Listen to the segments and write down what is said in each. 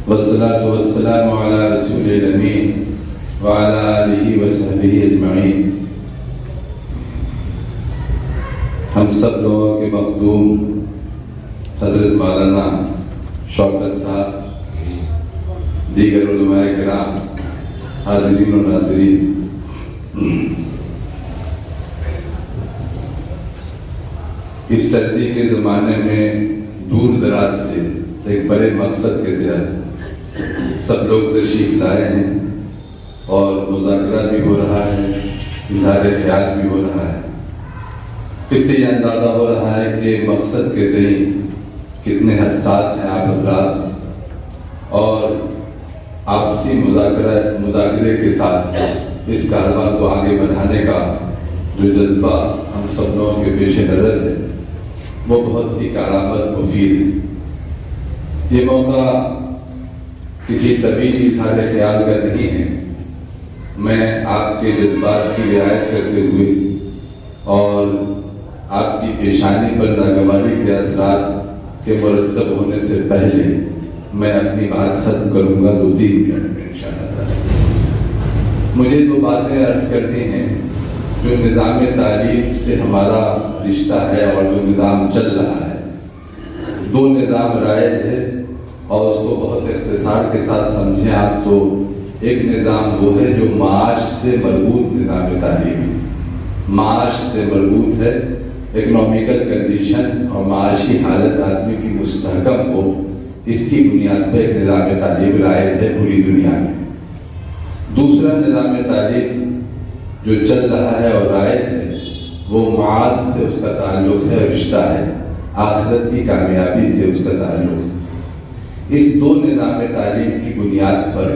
والصلاة والسلام على رسول الأمين وعلى آله وصحبه أجمعين۔ ہم سب لوگوں کے مخدوم حضرت مولانا شوکت صاحب، دیگر علماء کرام، حاضرین و ناظرین، اس سردی کے زمانے میں دور دراز سے ایک بڑے مقصد کے تحت سب لوگ تشریف لائے ہیں اور مذاکرہ بھی ہو رہا ہے، اظہار خیال بھی ہو رہا ہے۔ اس سے یہ اندازہ ہو رہا ہے کہ مقصد کے تئیں کتنے حساس ہیں آپ حضرات، اور آپسی مذاکرے کے ساتھ اس کاروبار کو آگے بڑھانے کا جو جذبہ ہم سب لوگوں کے پیش نظر ہے وہ بہت ہی کارآمد مفید ہے۔ یہ موقع کسی طویل اظہار خیال کا نہیں ہے، میں آپ کے جذبات کی رعایت کرتے ہوئے اور آپ کی پیشانی پر ناگواری کے اثرات کے مرتب ہونے سے پہلے میں اپنی بات ختم کروں گا 2-3 منٹ میں انشاءاللہ تعالی۔ مجھے 2 باتیں عرض کرنی ہیں جو نظام تعلیم سے ہمارا رشتہ ہے اور جو نظام چل رہا ہے۔ 2 نظام رائج ہے اور اس کو بہت اختصار کے ساتھ سمجھیں آپ تو ایک نظام وہ ہے جو معاش سے مربوط نظام تعلیم ہے، معاش سے مربوط ہے، اکنامیکل کنڈیشن اور معاشی حالت آدمی کی مستحکم ہو، اس کی بنیاد پر ایک نظام تعلیم رائج ہے پوری دنیا میں۔ دوسرا نظام تعلیم جو چل رہا ہے اور رائج ہے وہ معاد سے اس کا تعلق ہے، رشتہ ہے، آخرت کی کامیابی سے اس کا تعلق ہے۔ اس 2 نظام تعلیم کی بنیاد پر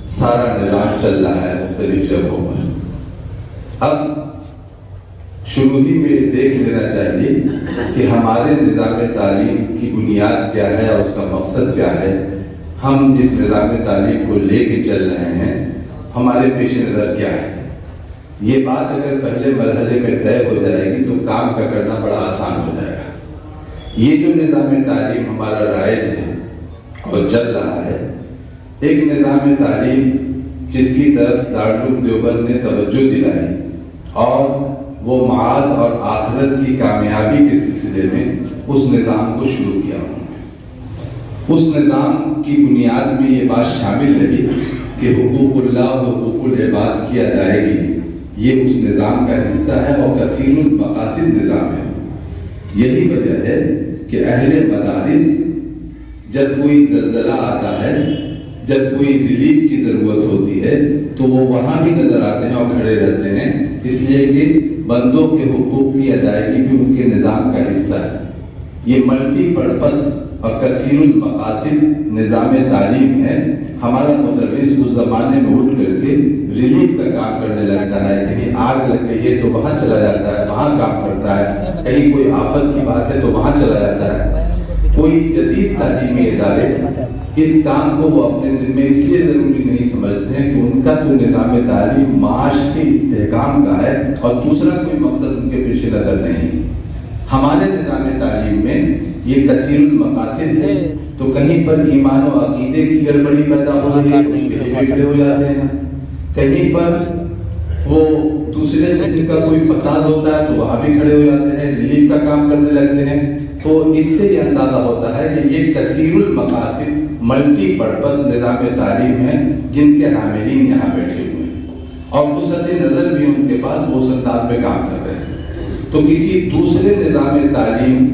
سارا نظام چل رہا ہے مختلف جگہوں پر۔ اب شروع ہی میں دیکھ لینا چاہیے کہ ہمارے نظام تعلیم کی بنیاد کیا ہے اور اس کا مقصد کیا ہے، ہم جس نظام تعلیم کو لے کے چل رہے ہیں ہمارے پیش نظر کیا ہے۔ یہ بات اگر پہلے مرحلے میں طے ہو جائے گی تو کام کا کرنا بڑا آسان ہو جائے گا۔ یہ جو نظام تعلیم ہمارا رائج ہے اور چل رہا ہے، ایک نظام تعلیم جس کی طرف دارالعلوم دیوبند نے توجہ دلائی اور وہ معاد اور آخرت کی کامیابی کے سلسلے میں اس نظام کو شروع کیا ہوں۔ اس نظام کی بنیاد میں یہ بات شامل رہی کہ حقوق اللہ و حقوق العباد کی ادائیگی یہ اس نظام کا حصہ ہے اور کثیر المقاصد نظام ہے۔ یہی وجہ ہے کہ اہل مدارس جب کوئی زلزلہ آتا ہے، جب کوئی ریلیف کی ضرورت ہوتی ہے تو وہ وہاں بھی نظر آتے ہیں اور کھڑے رہتے ہیں، اس لیے کہ بندوں کے حقوق کی ادائیگی بھی ان کے نظام کا حصہ ہے۔ یہ ملٹی پرپس اور کثیر المقاصد نظام تعلیم ہے۔ ہمارا مدرس اس زمانے میں اٹھ کر کے ریلیف کا کام کرنے لگتا ہے، کہیں آگ لگ گئی ہے تو وہاں چلا جاتا ہے، وہاں کام کرتا ہے، کہیں کوئی آفت کی بات ہے تو وہاں چلا جاتا ہے۔ کوئی جدید تعلیمی ادارے اس کام کو وہ اپنے ذمہ اس لیے ضروری نہیں سمجھتے ہیں کہ ان کا جو نظام تعلیم معاش کے استحکام کا ہے اور دوسرا کوئی مقصد ان کے پیش نظر نہیں۔ ہمارے نظام تعلیم میں یہ کثیر المقاصد ہے، تو کہیں پر ایمان و عقیدے کی گڑبڑی پیدا ہو رہی ہے تو کھڑے ہو جاتے ہیں، کہیں پر وہ دوسرے قسم کا کوئی فساد ہوتا ہے تو وہاں بھی کھڑے ہو جاتے ہیں، ریلیف کا کام کرنے لگتے ہیں۔ تو اس سے یہ اندازہ ہوتا ہے کہ یہ کثیر المقاصد ملٹی پرپز نظام تعلیم ہے جن کے حاملین یہاں بیٹھے ہوئے ہیں اور وسعت نظر بھی ان کے پاس اس انداز میں کام کر رہے ہیں۔ تو کسی دوسرے نظام تعلیم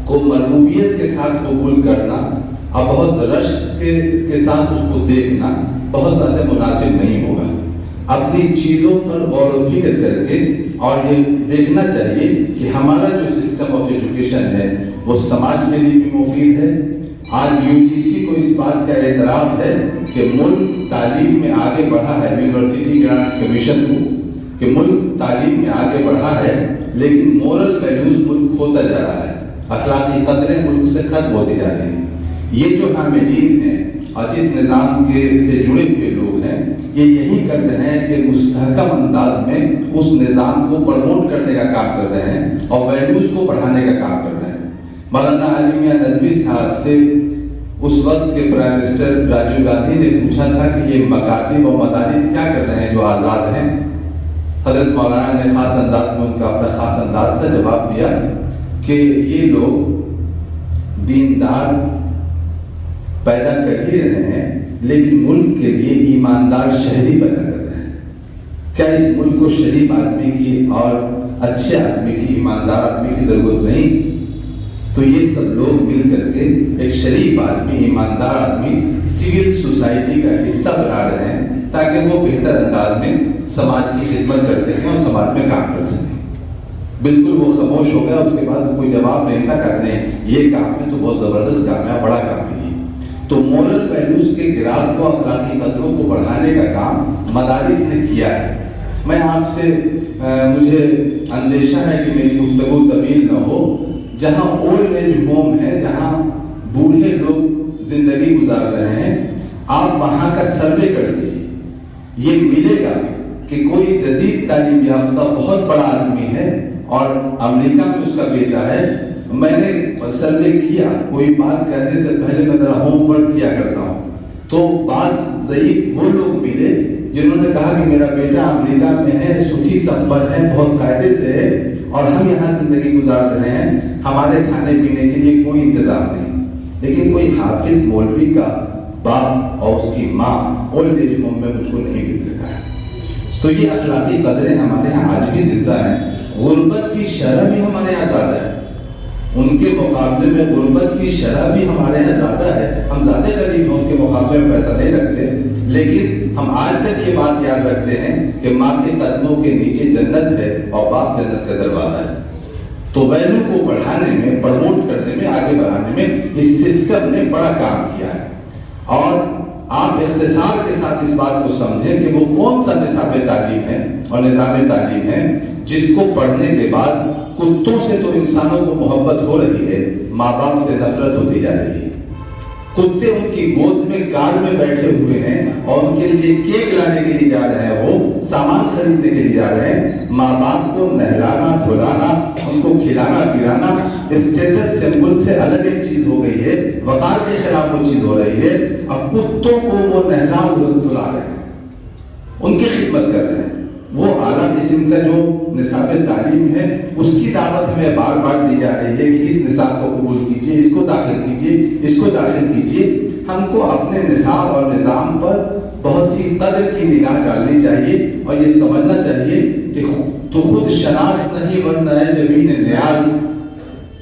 کو مرغوبیت کے ساتھ قبول کرنا اور بہت رشک کے ساتھ اس کو دیکھنا بہت زیادہ مناسب نہیں ہوگا۔ اپنی چیزوں پر غور و فکر کر کے اور یہ دیکھنا چاہیے کہ ہمارا جو سسٹم آف ایجوکیشن ہے وہ سماج کے لیے بھی مفید ہے۔ آج UGC کو اس بات کا اعتراف ہے کہ ملک تعلیم میں آگے بڑھا ہے، یونیورسٹی گرانٹس کمیشن کو، کہ ملک تعلیم میں آگے بڑھا ہے لیکن مورل ویلیوز ملک کھوتا جا رہا ہے، اخلاقی قدریں ملک سے ختم ہوتی جا رہی ہیں۔ یہ جو حاملین ہیں اور جس نظام کے سے جڑے ہوئے لوگ ہیں یہ یہی کر رہے ہیں کہ مستحکم انداز میں اس نظام کو پروموٹ کرنے کا کام کر رہے ہیں اور ویلیوز کو بڑھانے کا کام کر رہے ہیں۔ مولانا علی میاں ندوی صاحب سے اس وقت کے پرائم منسٹر راجیو گاندھی نے پوچھا تھا کہ یہ مکاتب و مدارس کیا کر رہے ہیں جو آزاد ہیں؟ حضرت مولانا نے خاص انداز میں ان کا اپنا خاص انداز کا جواب دیا کہ یہ لوگ دیندار پیدا کر ہی رہے ہیں لیکن ملک کے لیے ایماندار شہری پیدا کر رہے ہیں۔ کیا اس ملک کو شریف آدمی کی اور اچھے آدمی کی، ایماندار آدمی کی ضرورت نہیں؟ تو یہ سب لوگ مل کر کے ایک شریف آدمی، ایماندار آدمی سول سوسائٹی کا حصہ بنا رہے ہیں تاکہ وہ بہتر انداز میں سماج کی خدمت کر سکیں اور سماج میں کام کر سکیں۔ بالکل وہ خاموش ہو گیا، اس کے بعد کوئی جواب نہیں تھا کرنے یہ کام ہے تو بہت زبردست کام ہے، بڑا کام ہے۔ تو مورل ویلیوز کے گراف کو، اخلاقی قدروں کو بڑھانے کا کام مدارس نے کیا ہے۔ میں آپ سے مجھے اندیشہ ہے کہ میری گفتگو طویل نہ ہو، جہاں اولڈ ایج ہوم ہے، جہاں بوڑھے لوگ زندگی گزار رہے ہیں، آپ وہاں کا سروے کر دیجیے، یہ ملے گا کہ کوئی جدید تعلیم یافتہ بہت بڑا آدمی ہے اور امریکہ میں اس کا بیٹا ہے۔ میں نے سروے کیا، کوئی بات کہنے سے پہلے میں ذرا ہوم ورک کیا کرتا ہوں، تو بعض ضعیف وہ لوگ ملے جنہوں نے کہا کہ میرا بیٹا امریکہ میں ہے، سکھی سمپن ہے، بہت قاعدے سے ہے اور ہم یہاں زندگی گزار رہے ہیں، ہمارے کھانے پینے کے لیے کوئی انتظام نہیں۔ لیکن کوئی حافظ مولوی کا باپ اور اس کی ماں اولڈ ایج ہوم میں مجھ کو نہیں مل سکا ہے۔ تو یہ اخلاقی قدریں ہمارے یہاں آج بھی زندہ ہیں۔ غربت کی شرح بھی ہمارے یہاں زیادہ ہے، ان کے مقابلے میں غربت کی شرح بھی ہمارے یہاں زیادہ ہے۔ ہم زیادہ غریب ہیں، ان کے مقابلے میں پیسہ نہیں رکھتے، لیکن ہم آج تک یہ بات یاد رکھتے ہیں کہ ماں کے قدموں کے نیچے جنت ہے اور باپ جنت کا دروازہ ہے۔ تو ویلیو کو بڑھانے میں، پروموٹ کرنے میں، آگے بڑھانے میں اس سسٹم نے بڑا کام کیا ہے۔ اور آپ اختصار کے ساتھ اس بات کو سمجھیں کہ وہ کون سا نصاب تعلیم ہے اور نظام تعلیم ہے جس کو پڑھنے کے بعد کتوں سے تو انسانوں کو محبت ہو رہی ہے، ماں باپ سے نفرت ہوتی جا رہی ہے۔ کتے ان کی گود میں کار میں بیٹھے ہوئے ہیں اور ان کے لیے کیک لانے کے لیے جا رہے ہیں، وہ سامان خریدنے کے لیے جا رہے ہیں۔ ماں باپ کو نہلانا دھلانا، ان کو کھلانا پلانا اسٹیٹس سمبل سے الگ ایک چیز ہو گئی ہے، وقار کے خلاف وہ چیز ہو رہی ہے۔ اب کتوں کو وہ نہلا دھلا رہے ہیں، ان کی خدمت کر رہے ہیں۔ وہ اعلیٰ قسم کا جو نصاب تعلیم ہے اس کی دعوت ہمیں بار بار دی جا رہی ہے کہ اس نصاب کو قبول کیجئے، اس کو داخل کیجئے، اس کو داخل کیجئے۔ ہم کو اپنے نصاب اور نظام پر بہت ہی قدر کی نگاہ ڈالنی چاہیے اور یہ سمجھنا چاہیے کہ تو خود شناس نہیں ورنہ ہے جبین نیاز،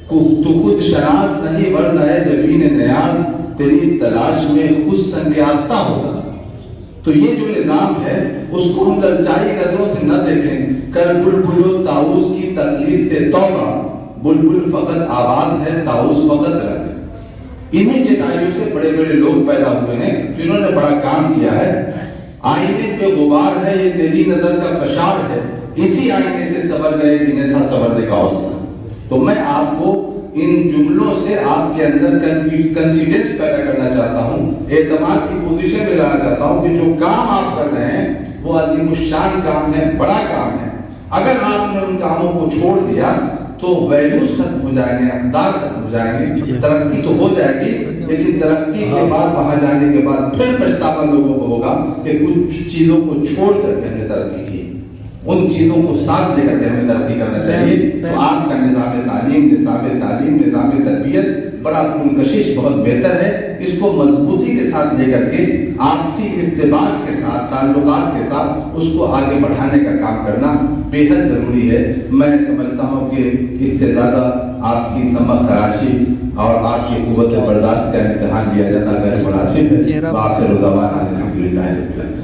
تو خود شناس نہیں ورنہ ہے جبین نیاز، تیری تلاش میں خود سنگ آستہ ہوگا۔ تو یہ جو نظام ہے اس کو ہم للچائی نظروں سے نہ دیکھیں۔ کر بلبل و طاؤس کی تقلید سے توبہ، بلبل فقط آواز ہے، طاؤس فقط رنگ۔ انہی چٹائیوں سے بڑے بڑے لوگ پیدا ہوئے ہیں جنہوں نے بڑا کام کیا ہے۔ آئینے پہ غبار ہے، یہ تیری نظر کا فشار ہے، اسی آئینے سے سبر گئے جنہیں تھا صبر دکھاؤ اس کا۔ تو میں آپ کو ان جملوں سے آپ کے اندر کنفیڈنس پیدا کرنا چاہتا ہوں، اعتماد کی پوزیشن میں لانا چاہتا ہوں کہ جو کام آپ کر رہے ہیں وہ عظیم الشان کام ہے، بڑا کام ہے۔ اگر آپ نے ان کاموں کو چھوڑ دیا تو ویلیوز ختم ہو جائیں گے، اقدار ختم ہو جائیں گے، ترقی تو ہو جائے گی لیکن ترقی کے بعد وہاں جانے کے بعد پھر پچھتاوا لوگوں کو ہوگا کہ کچھ چیزوں کو چھوڑ کر کے ہم نے ترقی کی۔ ان چیزوں کو ساتھ لے کر کے ہمیں ترقی کرنا چاہیے۔ تو آپ کا نظام تعلیم، نظام تربیت بڑا منکشش، بہت بہتر ہے۔ اس کو مضبوطی کے ساتھ لے کر کے، آپسی ارتباط کے ساتھ، تعلقات کے ساتھ اس کو آگے بڑھانے کا کام کرنا بے حد ضروری ہے۔ میں سمجھتا ہوں کہ اس سے زیادہ آپ کی سمجھ خراشی اور آپ کی قوت برداشت کا امتحان لیا جانا غیر مناسب ہے۔ وآخر دعوانا الحمدللہ رب العالمین۔